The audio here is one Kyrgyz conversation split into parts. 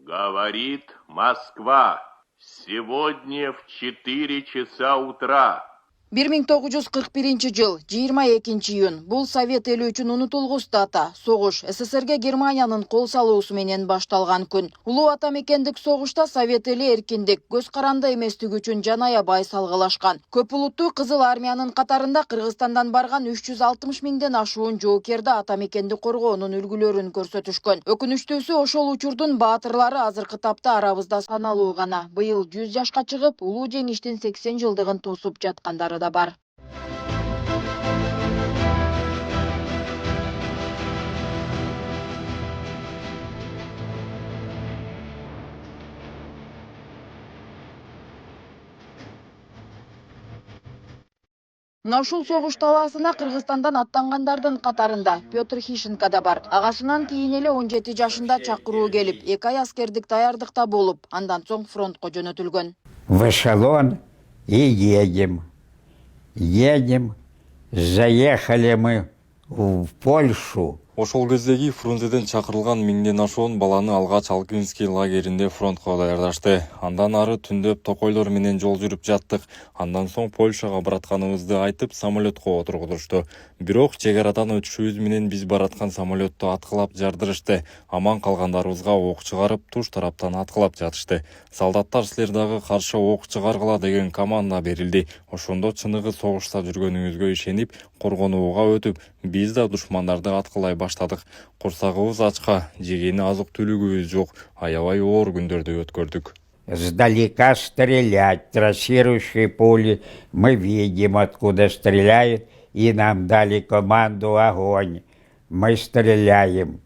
Говорит Москва. Сегодня в 4 часа утра. 1941 жыл 22 июнь. Бул Совет эли үчүн унутулгус дата. Согуш СССРге Германиянын кол салуусу менен башталган күн. Улуу ата мекендик согушта Совет эли эркиндик, көз каранды эместиги үчүн жан аябай салгылашкан. Көп улуттуу Кызыл армиянын катарында Кыргызстандан барган 360 миңден ашуун жоокерди ата мекенди коргоонун үлгүлөрүн көрсөтүшкөн. Өкүнүчтүүсү ошол учурдун баатырлары азыркы тапта арабызда саналуу гана. Быйыл 100 жашка чыгып, улуу жеңиштин 80 жылдыгын тосуп жаткандары да бар. Мына ушул согуш талаасына Кыргызстандан аттангандардын катарында Петр Хищенко да бар. Агасынан кийин эле 17 жашында чакыруу келип, 2 ай аскердик даярдыкта болуп, андан соң фронтко жөнөтүлгөн. В эшелон и едем. Заехали мы в Польшу. Ошол кездеги Фрунзеден чакырылган миңден ашуун баланы алгач Алкинский лагеринде фронтко даярдашты. Андан ары түндөп токойлор менен жол жүрүп жаттык. Андан соң Польшага баратканыбызды айтып, самолетко отургузушту. Бирок чек арадан өтүшүбүз менен биз бараткан самолетту аткылап жардырышты. Аман калгандарыбызга ок чыгарып, туш тараптан аткылап жатышты. Солдаттар силер дагы каршы ок чыгаргыла деген команда берилди. Ошондо чыныгы согушта жүргөнүңүзгө ишенип, коргонууга өтүп, биз да душмандарды аткылай баштадык. Курсагыбыз ачка, жегени азык-түлүгүбүз жок. Аябай оор күндөрдү өткөрдүк. Сдалека стрелять, трассирующие пули. Мы видим, откуда стреляют, и нам дали команду огонь. Мы стреляем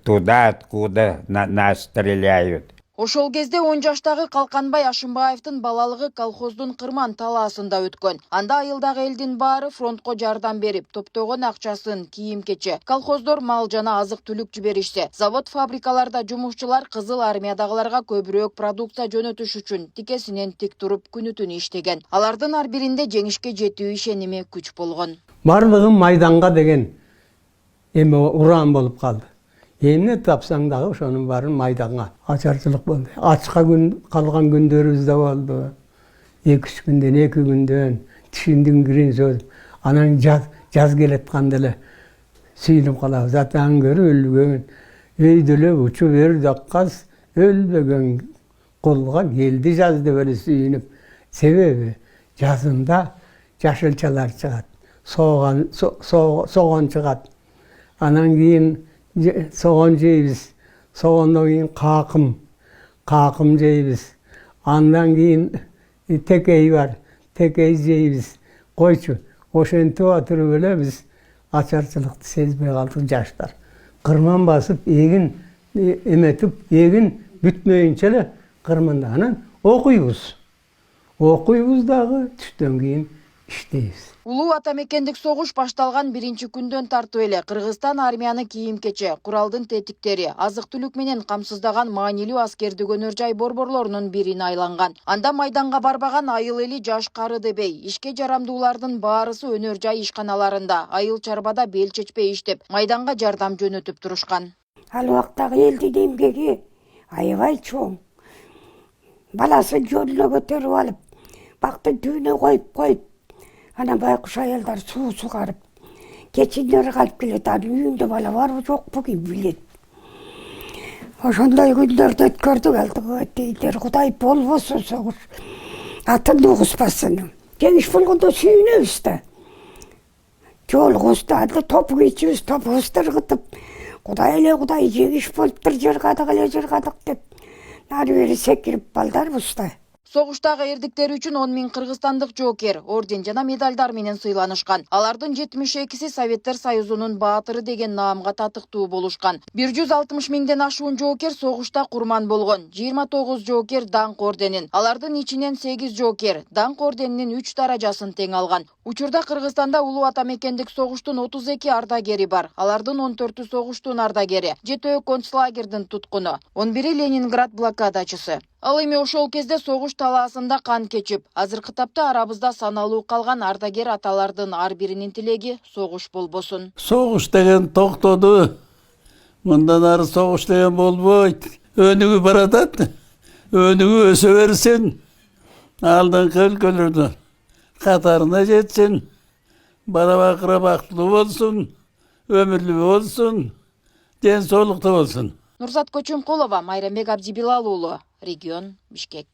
туда, откуда нас стреляют. Ошол кезде 10 жаштагы Калканбай Ашымбаевдин балалыгы колхоздун Кырман талаасында өткөн. Анда айылдагы элдин баары фронтко жардам берип, топтогон акчасын, кийим-кече, колхоздор мал жана азык-түлүк жиберишсе, завод-фабрикаларда жумушчулар Кызыл армиядагыларга көбүрөөк продукция жөнөтүш үчүн тикесинен тик туруп күнү-түнү иштеген. Алардын ар биринде жеңишке жетүү ишеними күч болгон. Барлыгы майданга деген эме уран болуп калды. Эмне тапсаң дагы ошонун баарын майданга ачарчылык болду. Ачка калган күндөрүбүз да болду. 2-3 күндөн, 2 күндөн тишиндин кирин сөзүп, анан жаз келатканда эле сүйүнүп калабыз. Атаң көрүп өлгөн, өйдө эле учуп өрдөкказ өлбөгөн колго келди жаз деп эле сүйүнүп. Себеби жазында жашылчалар чыгат, согон чыгат. Анан кийин соғон жейбиз, соғондон кийин какым жейбиз. Андан кийин текей бар, текей жейбиз. Койчу, ошентип отуруп эле биз ачарчылыкты сезбей калдык жаштар. Кырман басып, эгин эметип, эгин бүтмөйүнчө эле кырманда анан окуйбуз. Окуйбуз дагы түштөн кийин иштейбиз. Улуу ата мекендик согуш башталган 1-күндөн тартып эле Кыргызстан армияны кийим-кече, куралдын тетиктери, азык-түлүк менен камсыздаган маанилүү аскердик өнөр жай борборлорунун бирине айланган. Анда майданга барбаган айыл эли жаш кары дебей, ишке жарамдуулардын баарысы өнөр жай ишканаларында, айыл чарбада бел чечпей иштеп, майданга жардам жөнөтүп турушкан. Ал убактагы элдин эмгеги аябай чоң. Баласы жолуна көтөрүп алып, бактын түбүнө коюп, анан байкуш аялдар суу сугарып, кечиндери калып келет. Анын үйүндө бала барбы жокпу ким билет. Ошондой күндөрдү өткөрдүк алдыгы. Кудай болбосун согуш атын угуспасын. Жеңиш болгондо сүйүнөбүз да. Жолугубузда анда топу кийчибиз, топубузду ыргытып, Кудай эле Кудай жеңиш болуптур, жыргадык деп. Нары бери секирип балдарбыз да. Согуштагы эрдиктери үчүн 10 000 кыргызстандык жоокер, орден жана медалдар менен сыйланышкан. Алардын 72-си Советтер Союзунун баатыры деген наамга татыктуу болушкан. 160 миңден ашуун жоокер согушта курман болгон. 29 жоокер даңк орденин. Алардын ичинен 8 жоокер даңк орденинин 3 даражасын тең алган. Учурда Кыргызстанда улуу ата мекендик согуштун 32 ардагери бар. Алардын 14-ü согуштун ардагери, 7-өө концлагердин туткуну, 11-и Ленинград блокадачысы. Ал эми ошол кезде согуш талаасында кан кечип, азыркы тапта арабызда саналуу калган ардагер аталардын ар биринин тилеги согуш болбосун. Согуш деген токтоду. Мындан ары согуш деген болбойт. өнүгүп баратат. Өнүгүп өсө берсин. Алдыңкы өлкөлөрдүн катарына жетсин. Бала бакыра бактылуу болсун. Өмүрлүү болсун. Ден соолукта болсун. Нурзат Көчүмкулова, Майрамбек Абдибилал уулу, регион Бишкек.